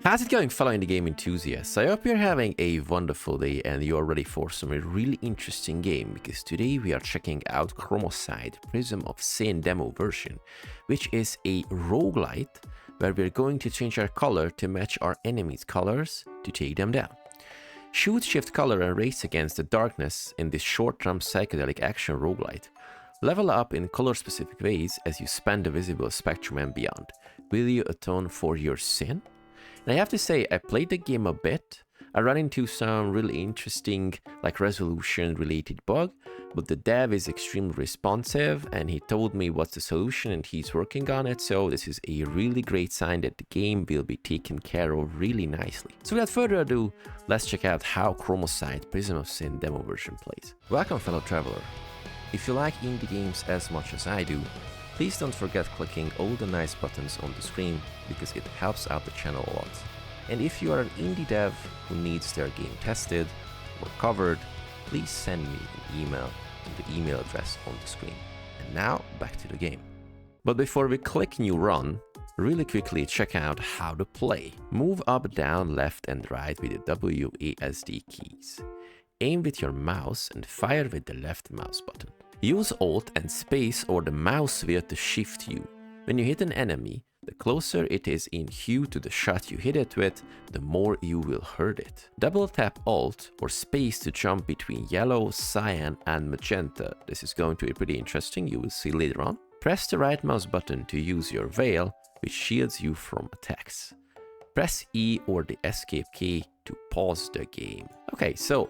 How's it going, fellow indie game enthusiasts? I hope you're having a wonderful day and you're ready for some really interesting game, because today we are checking out Chromocide Prism of Sin demo version, which is a roguelite where we're going to change our color to match our enemies' colors to take them down. Shoot, shift color and race against the darkness in this short-term psychedelic action roguelite. Level up in color-specific ways as you span the visible spectrum and beyond. Will you atone for your sin? And I have to say, I played the game a bit. I ran into some really interesting, resolution-related bug, but the dev is extremely responsive, and he told me what's the solution and he's working on it, so this is a really great sign that the game will be taken care of really nicely. So without further ado, let's check out how Chromocide Prism of Sin demo version plays. Welcome, fellow traveler. If you like indie games as much as I do, please don't forget clicking all the nice buttons on the screen, because it helps out the channel a lot. And if you are an indie dev who needs their game tested or covered, please send me an email to the email address on the screen. And now, back to the game. But before we click New Run, really quickly check out how to play. Move up, down, left and right with the WASD keys. Aim with your mouse and fire with the left mouse button. Use Alt and space or the mouse wheel to shift you. When you hit an enemy, the closer it is in hue to the shot you hit it with, the more you will hurt it. Double tap Alt or space to jump between yellow, cyan and magenta. This is going to be pretty interesting, you will see later on. Press the right mouse button to use your veil, which shields you from attacks. Press E or the escape key to pause the game. Okay, so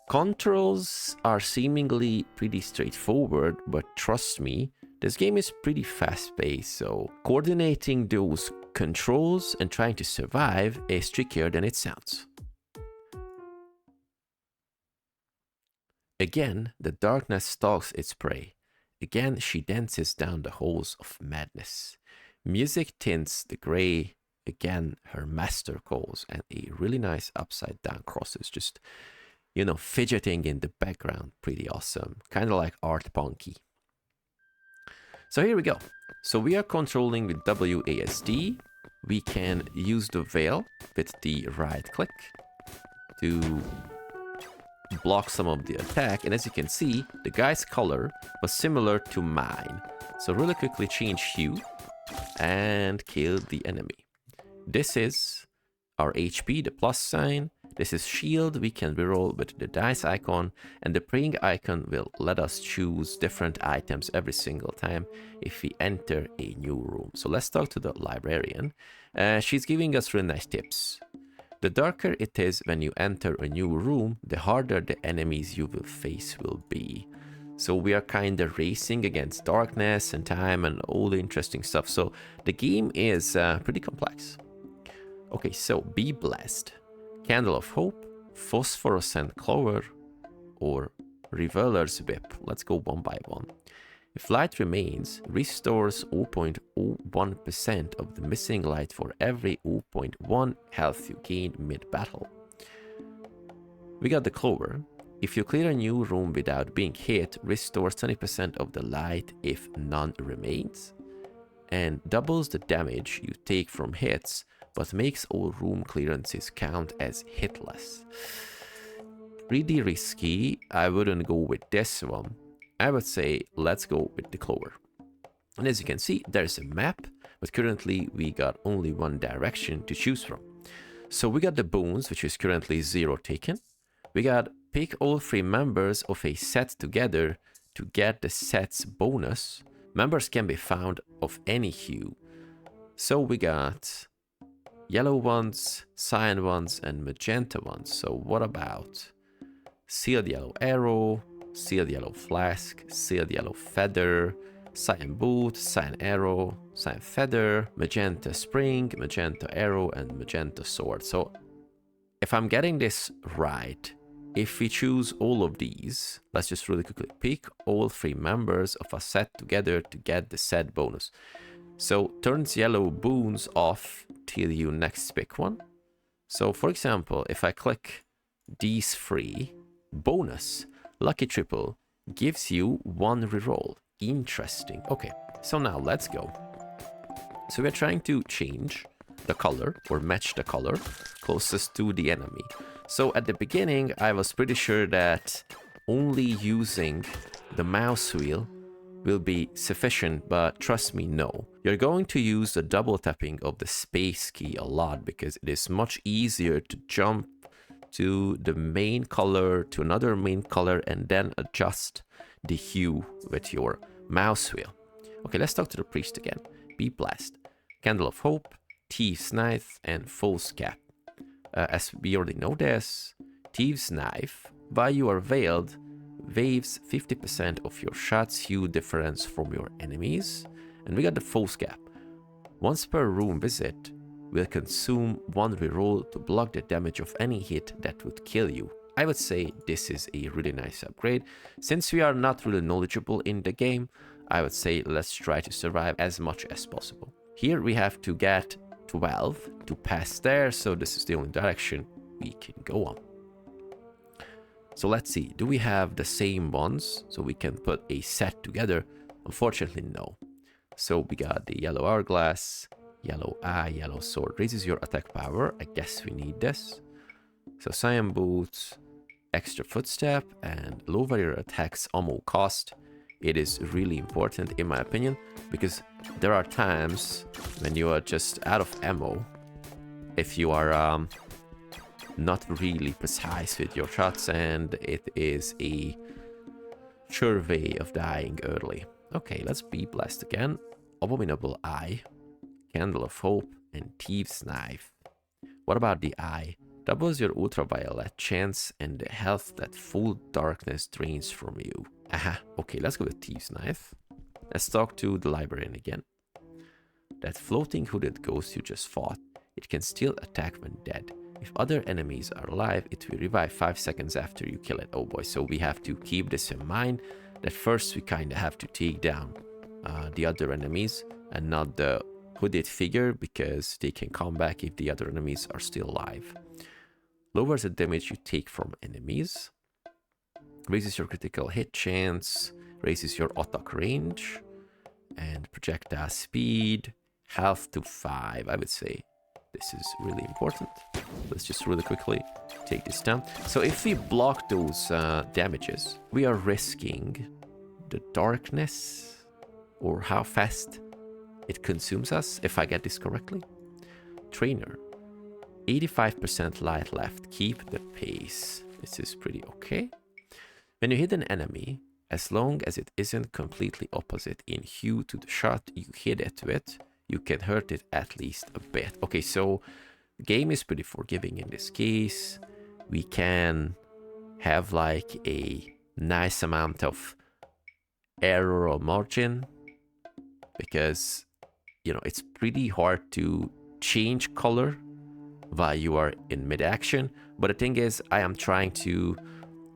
controls are seemingly pretty straightforward, but trust me, this game is pretty fast-paced, so coordinating those controls and trying to survive is trickier than it sounds. Again, the darkness stalks its prey. Again, she dances down the halls of madness. Music tints the gray. Again, her master calls, and a really nice upside-down crosses just, you know, fidgeting in the background. Pretty awesome. Kind of like art punky. So here we go. So we are controlling with WASD. We can use the veil with the right click to block some of the attack. And as you can see, the guy's color was similar to mine. So really quickly change hue and kill the enemy. This is our HP, the plus sign. This is shield. We can reroll with the dice icon, and the praying icon will let us choose different items every single time if we enter a new room. So let's talk to the librarian. She's giving us really nice tips. The darker it is when you enter a new room, the harder the enemies you will face will be. So we are kind of racing against darkness and time and all the interesting stuff. So the game is pretty complex. Okay, so be blessed. Candle of Hope, Phosphorescent Clover, or Reveler's Whip. Let's go one by one. If light remains, restores 0.01% of the missing light for every 0.1 health you gain mid-battle. We got the Clover. If you clear a new room without being hit, restores 20% of the light if none remains, and doubles the damage you take from hits, but makes all room clearances count as hitless. Pretty risky. I wouldn't go with this one. I would say let's go with the Clover. And as you can see, there's a map, but currently we got only one direction to choose from. So we got the bones, which is currently 0 taken. We got pick all 3 members of a set together to get the set's bonus. Members can be found of any hue. So we got yellow ones, cyan ones, and magenta ones. So what about sealed yellow arrow, sealed yellow flask, sealed yellow feather, cyan boot, cyan arrow, cyan feather, magenta spring, magenta arrow, and magenta sword. So if I'm getting this right, if we choose all of these, let's just really quickly pick all 3 members of a set together to get the set bonus. So turns yellow boons off till you next pick one. So for example, if I click these 3, bonus, lucky triple, gives you 1 reroll. Interesting. Okay, so now let's go. So we're trying to change the color or match the color closest to the enemy. So at the beginning, I was pretty sure that only using the mouse wheel will be sufficient, but trust me, no. You're going to use the double tapping of the space key a lot because it is much easier to jump to the main color, to another main color, and then adjust the hue with your mouse wheel. Okay, let's talk to the priest again. Be blessed. Candle of Hope, Thief's Knife, and Fool's Cap. As we already know this, Thief's Knife, while you are veiled, waives 50% of your shot's hue difference from your enemies. And we got the Fool's Cap. Once per room visit, will consume one reroll to block the damage of any hit that would kill you. I would say this is a really nice upgrade. Since we are not really knowledgeable in the game, I would say let's try to survive as much as possible. Here we have to get 12 to pass there, so this is the only direction we can go on. So let's see, do we have the same ones so we can put a set together? Unfortunately, no. So we got the yellow hourglass, yellow eye, yellow sword. Raises your attack power. I guess we need this. So cyan boots, extra footstep, and lower your attack's ammo cost. It is really important in my opinion, because there are times when you are just out of ammo. If you are not really precise with your shots, and it is a sure way of dying early. Okay, let's be blessed again. Abominable Eye, Candle of Hope, and Thief's Knife. What about the eye? Doubles your ultraviolet chance and the health that full darkness drains from you. Aha, okay, let's go with Thief's Knife. Let's talk to the librarian again. That floating hooded ghost you just fought, it can still attack when dead. If other enemies are alive, it will revive 5 seconds after you kill it. Oh boy, so we have to keep this in mind, that first we kind of have to take down the other enemies and not the hooded figure, because they can come back if the other enemies are still alive. Lowers the damage you take from enemies. Raises your critical hit chance. Raises your attack range. And projectile speed. Health to 5, I would say. This is really important. Let's just really quickly take this down. So if we block those damages, we are risking the darkness, or how fast it consumes us, if I get this correctly. Trainer. 85% light left. Keep the pace. This is pretty okay. When you hit an enemy, as long as it isn't completely opposite in hue to the shot you hit it with, you can hurt it at least a bit. Okay, so the game is pretty forgiving in this case. We can have like a nice amount of error or margin, because, you know, it's pretty hard to change color while you are in mid-action. But the thing is, I am trying to,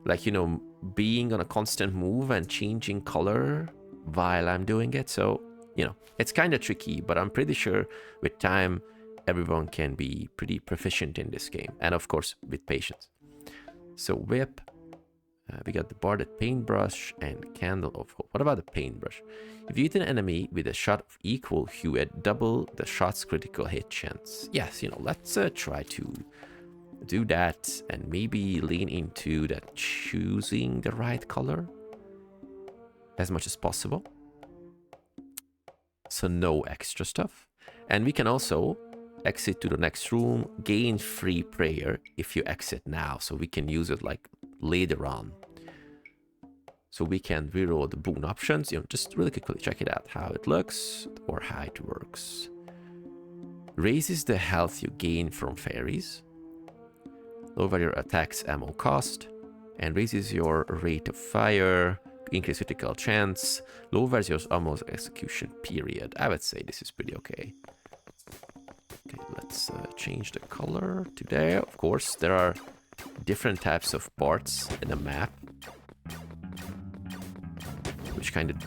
like, you know, being on a constant move and changing color while I'm doing it. So, you know, it's kind of tricky, but I'm pretty sure with time, everyone can be pretty proficient in this game. And of course, with patience. So whip, we got the barded paintbrush and candle of hope. What about the paintbrush? If you hit an enemy with a shot of equal hue, it double the shot's critical hit chance. Yes, you know, let's try to do that and maybe lean into that choosing the right color as much as possible. So no extra stuff. And we can also exit to the next room, gain free prayer if you exit now. So we can use it like later on. So we can reroll the boon options. You know, just really quickly check it out, how it looks or how it works. Raises the health you gain from fairies. Lower your attack's ammo cost. And raises your rate of fire. Increase critical chance. Lowers your ammo's execution period. I would say this is pretty okay. Okay, let's change the color to there. Of course, there are different types of parts in the map, which kind of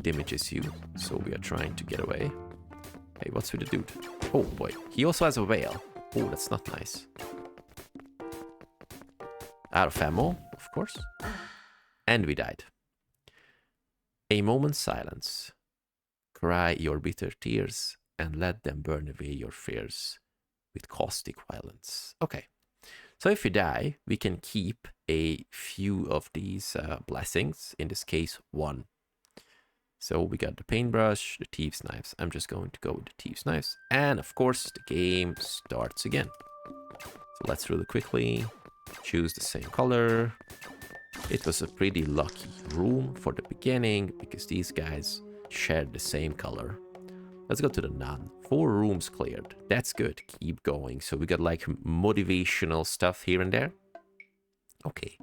damages you. So we are trying to get away. Hey, what's with the dude? Oh boy, he also has a whale. Oh, that's not nice. Out of ammo, of course. And we died. A moment's silence. Cry your bitter tears and let them burn away your fears with caustic violence. Okay, so if you die, we can keep a few of these blessings, in this case, 1. So we got the paintbrush, the thieves' knives. I'm just going to go with the thieves' knives. And of course, the game starts again. So let's really quickly choose the same color. It was a pretty lucky room for the beginning because these guys shared the same color. Let's go to the nun. 4 rooms cleared. That's good. Keep going. So we got like motivational stuff here and there. Okay.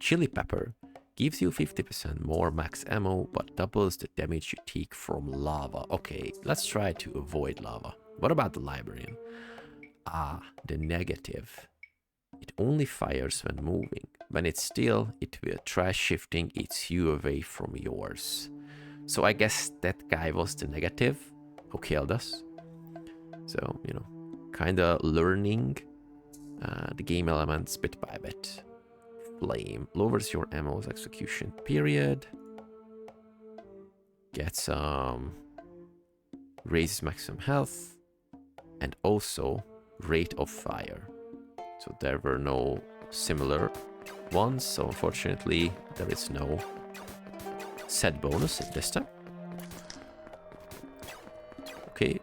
Chili pepper gives you 50% more max ammo, but doubles the damage you take from lava. Okay, let's try to avoid lava. What about the librarian? Ah, the negative. It only fires when moving. When it's still, it will try shifting its hue away from yours. So I guess that guy was the negative who killed us. So, you know, kinda learning the game elements bit by bit. Flame lowers your ammo's execution period. Gets raises maximum health. And also rate of fire. So there were no similar ones, so unfortunately there is no set bonus at this time. Okay,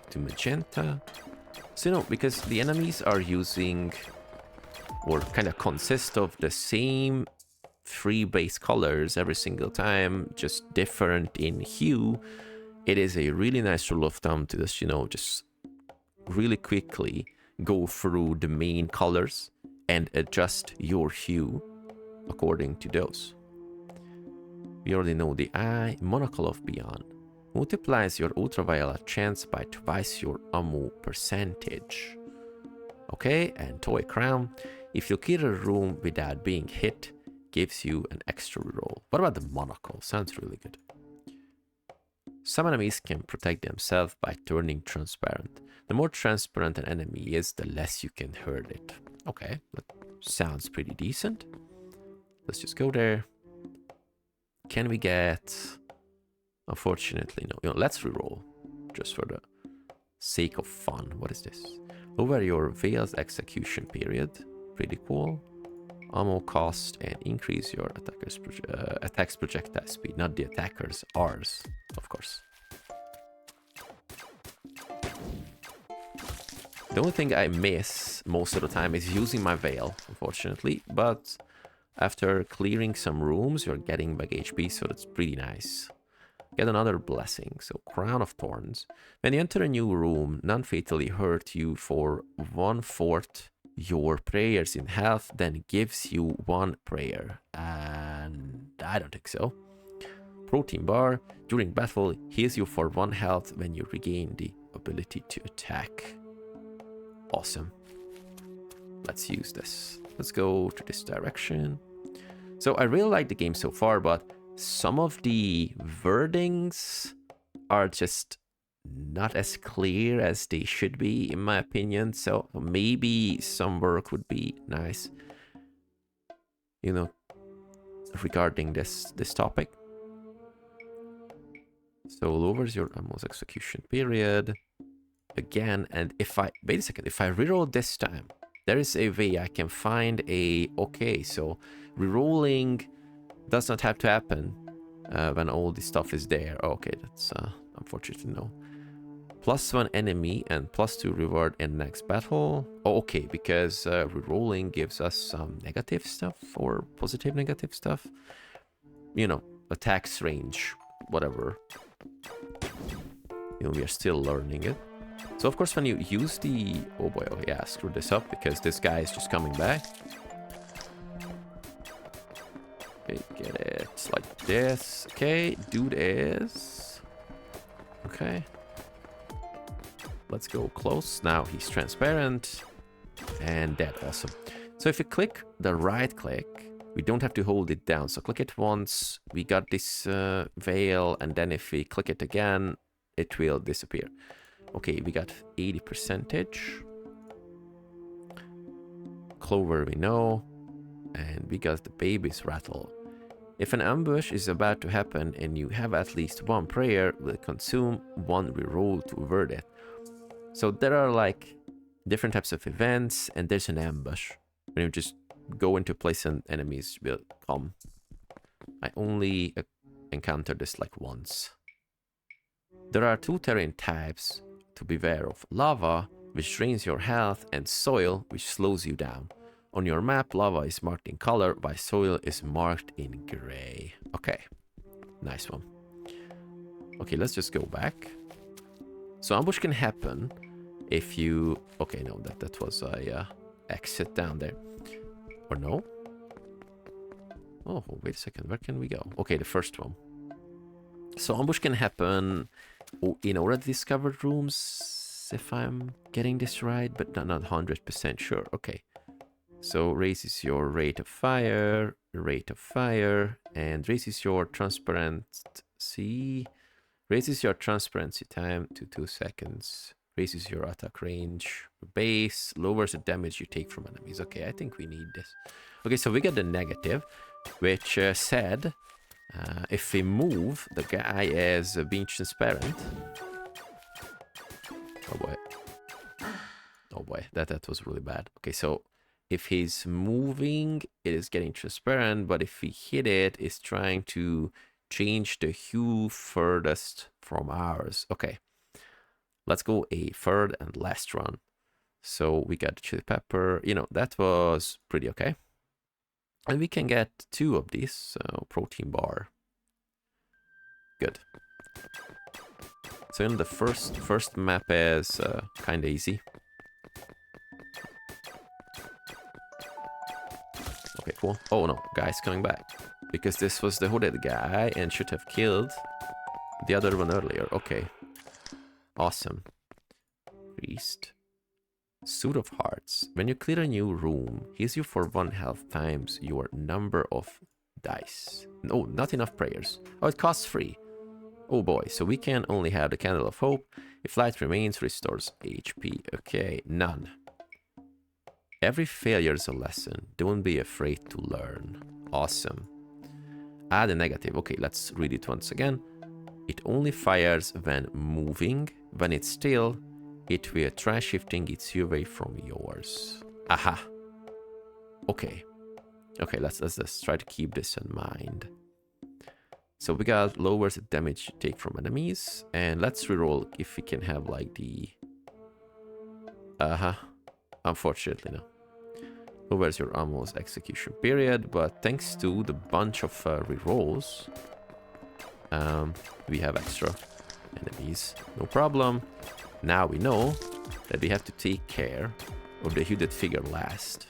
to magenta. So you know, because the enemies are using or kind of consist of the same 3 base colors every single time, just different in hue, it is a really nice rule of thumb to just, you know, just really quickly go through the main colors and adjust your hue according to those. We already know the eye. Monocle of Beyond multiplies your ultraviolet chance by twice your ammo percentage. Okay, and Toy Crown. If you clear a room without being hit, gives you an extra reroll. What about the monocle? Sounds really good. Some enemies can protect themselves by turning transparent. The more transparent an enemy is, the less you can hurt it. Okay, that sounds pretty decent. Let's just go there. Can we get... Unfortunately, no. You know, let's reroll. Just for the sake of fun. What is this? Lower your Veil's execution period. Pretty cool. Ammo cost and increase your attack's projectile speed. Not the attackers, ours, of course. The only thing I miss most of the time is using my Veil, unfortunately. But after clearing some rooms, you're getting back HP, so that's pretty nice. Get another blessing. So Crown of Thorns. When you enter a new room, none fatally hurt you for 1/4 your prayers in health, then gives you 1 prayer. And I don't think so. Protein bar. During battle, heals you for 1 health when you regain the ability to attack. Awesome. Let's use this. Let's go to this direction. So I really like the game so far, but some of the wordings are just not as clear as they should be, in my opinion. So maybe some work would be nice, you know, regarding this topic. So lowers your ammo's execution period again. And if I wait a second, if I reroll this time, there is a way I can find a... Okay, so rerolling does not have to happen when all this stuff is there. Okay, that's unfortunate to know. +1 enemy and +2 reward in next battle. Oh, okay, because rerolling gives us some negative stuff or positive negative stuff. You know, attacks range, whatever. You know, we are still learning it. So of course when you use the... Oh boy, oh yeah, screw this up because this guy is just coming back. Okay, get it like this. Okay, dude is... Okay. Let's go close. Now he's transparent. And dead, awesome. So if you click the right click, we don't have to hold it down. So click it once, we got this veil, and then if we click it again, it will disappear. Okay, we got 80%. Clover we know. And we got the baby's rattle. If an ambush is about to happen and you have at least one prayer, will consume one reroll to avert it. So there are like different types of events, and there's an ambush. When you just go into place and enemies will come. I only encountered this like once. There are 2 terrain types to beware of. Lava, which drains your health, and soil, which slows you down. On your map, lava is marked in color, while soil is marked in gray. Okay, nice one. Okay, let's just go back. So ambush can happen if you... Okay, no, that was a exit down there. Or no? Oh, wait a second, where can we go? Okay, the first one. So ambush can happen in already discovered rooms, if I'm getting this right, but not 100% sure. Okay. So raises your rate of fire, and raises your transparency. Raises your transparency time to 2 seconds. Raises your attack range. Base, lowers the damage you take from enemies. Okay, I think we need this. Okay, so we got the negative, which said if we move, the guy is being transparent. Oh boy. Oh boy, that was really bad. Okay, so if he's moving, it is getting transparent, but if we hit it, it's trying to change the hue furthest from ours. Okay, let's go a third and last run. So we got the chili pepper, you know, that was pretty okay. And we can get 2 of these, so protein bar. Good. So in the first map is kind of easy. Okay, cool. Oh no, guy's coming back. Because this was the hooded guy and should have killed the other one earlier. Okay. Awesome. Priest. Suit of Hearts. When you clear a new room, heals you for 1 health times your number of dice. No, not enough prayers. Oh, it costs 3. Oh boy, so we can only have the Candle of Hope. If light remains, restores HP. Okay, none. Every failure is a lesson. Don't be afraid to learn. Awesome. Add a negative. Okay, let's read it once again. It only fires when moving. When it's still, it will try shifting its hue away from yours. Aha. Okay. Okay, let's try to keep this in mind. So we got lowers the damage you take from enemies. And let's reroll if we can have like the... Unfortunately, no. Lowers your ammo's execution period, but thanks to the bunch of rerolls, we have extra enemies. No problem. Now we know that we have to take care of the hooded figure last.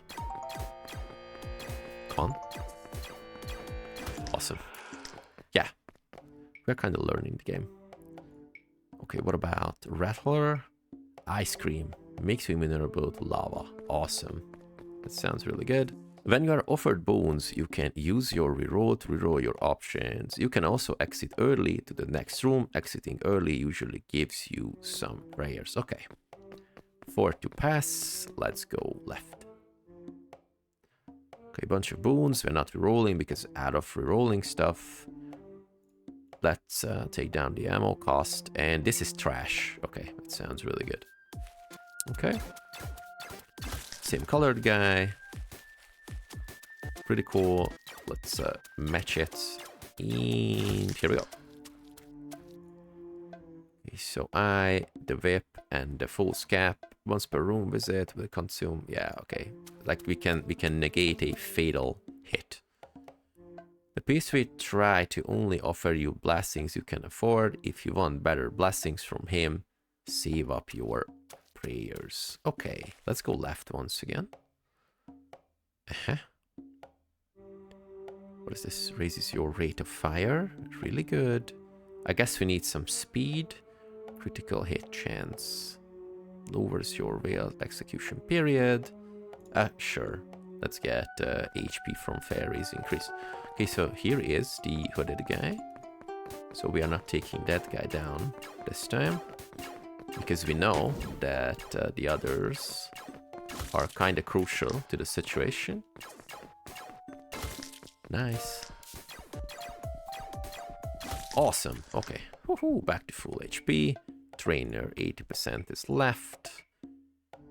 Come on. Awesome. Yeah. We're kind of learning the game. Okay, what about Rattler? Ice cream. Makes you vulnerable to lava. Awesome. That sounds really good. When you are offered bones, you can use your reroll to reroll your options. You can also exit early to the next room. Exiting early usually gives you some prayers. Okay. 4 to pass. Let's go left. Okay, bunch of boons. We're not rerolling because out of rerolling stuff. Let's take down the ammo cost. And this is trash. Okay, that sounds really good. Okay. Same colored guy. Pretty cool. Let's match it. And here we go. Okay, so the whip, and the full scap. Once per room visit will consume. Yeah, okay. Like we can negate a fatal hit. The piece will try to only offer you blessings you can afford. If you want better blessings from him, save up your prayers. Okay, let's go left once again. What is this? Raises your rate of fire. Really good. I guess we need some speed. Critical hit chance. Lowers your veiled execution period. Sure. Let's get HP from fairies increase. Okay, so here is the hooded guy. So we are not taking that guy down this time. Because we know that the others are kind of crucial to the situation. Nice. Awesome. Okay. Woohoo, back to full HP. Trainer, 80% is left.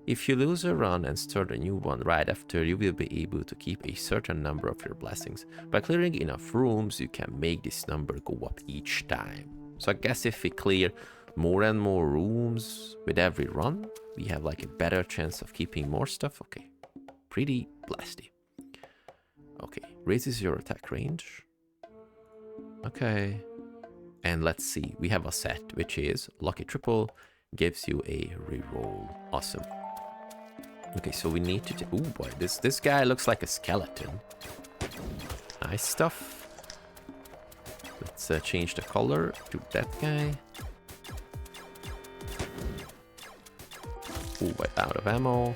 If you lose a run and start a new one right after, you will be able to keep a certain number of your blessings. By clearing enough rooms, you can make this number go up each time. So I guess if we clear more and more rooms with every run, we have like a better chance of keeping more stuff. Okay, pretty blasty. Okay, raises your attack range. Okay, and let's see, we have a set which is Lucky Triple, gives you a reroll. Awesome. Okay, so we need to... Oh boy, this guy looks like a skeleton. Nice stuff. Let's change the color to that guy. Oh boy, out of ammo.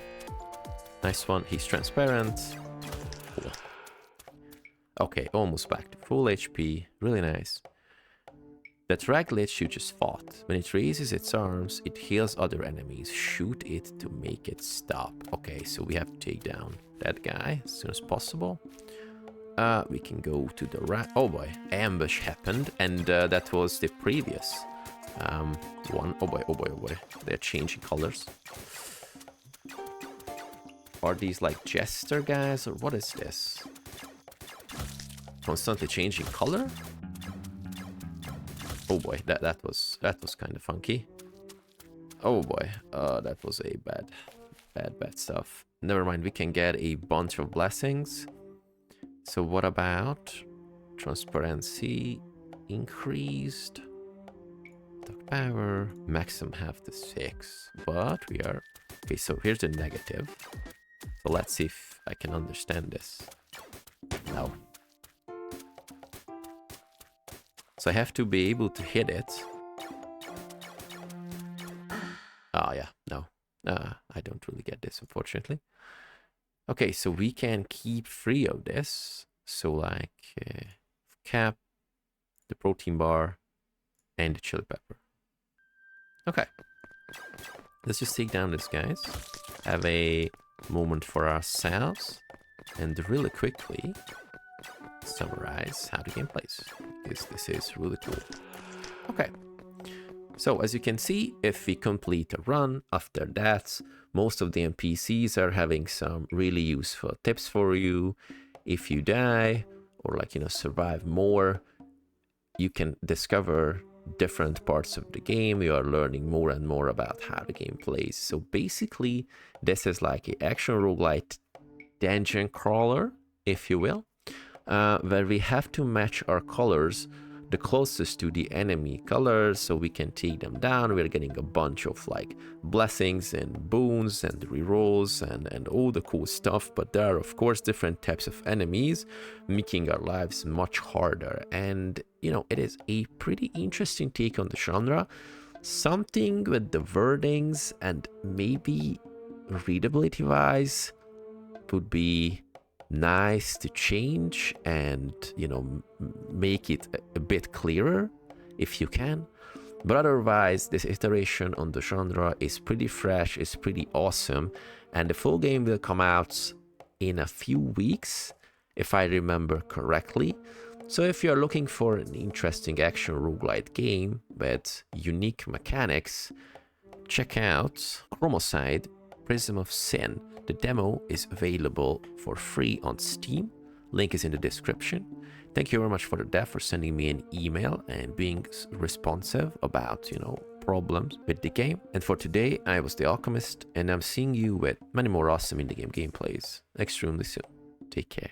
Nice one, he's transparent. Cool. Okay, almost back to full HP. Really nice. That Roguelite you just fought. When it raises its arms, it heals other enemies. Shoot it to make it stop. Okay, so we have to take down that guy as soon as possible. We can go to the oh boy, ambush happened, and that was the previous one. Oh boy, oh boy, oh boy. They're changing colors. Are these like jester guys, or what is this? Constantly changing color? Oh boy, that was kind of funky. Oh boy, that was a bad stuff. Never mind, we can get a bunch of blessings. So what about transparency increased? Attack power, maximum half to 6. But we are... Okay, so here's the negative. So let's see if I can understand this. No. So I have to be able to hit it. Oh yeah, no. I don't really get this, unfortunately. Okay, so we can keep 3 of this. So like cap, the protein bar, and the chili pepper. Okay. Let's just take down these guys. Have a moment for ourselves. And really quickly summarize how the game plays. This is really cool. Okay. So as you can see, if we complete a run, after that, most of the NPCs are having some really useful tips for you. If you die, or like, you know, survive more, you can discover different parts of the game. You are learning more and more about how the game plays. So basically, this is like an action roguelite dungeon crawler, if you will, where we have to match our colors the closest to the enemy colors so we can take them down. We're getting a bunch of like blessings and boons and rerolls and all the cool stuff, but there are of course different types of enemies, making our lives much harder. And you know, it is a pretty interesting take on the genre, something with the wordings and maybe readability wise would be nice to change and, you know, make it a bit clearer if you can. But otherwise, this iteration on the genre is pretty fresh, is pretty awesome, and the full game will come out in a few weeks, if I remember correctly. So if you're looking for an interesting action roguelite game with unique mechanics, check out Chromocide, Prism of Sin. The demo is available for free on Steam. Link is in the description. Thank you very much for the dev for sending me an email and being responsive about, you know, problems with the game. And for today, I was the Alchemist, and I'm seeing you with many more awesome in-the-game gameplays extremely soon. Take care.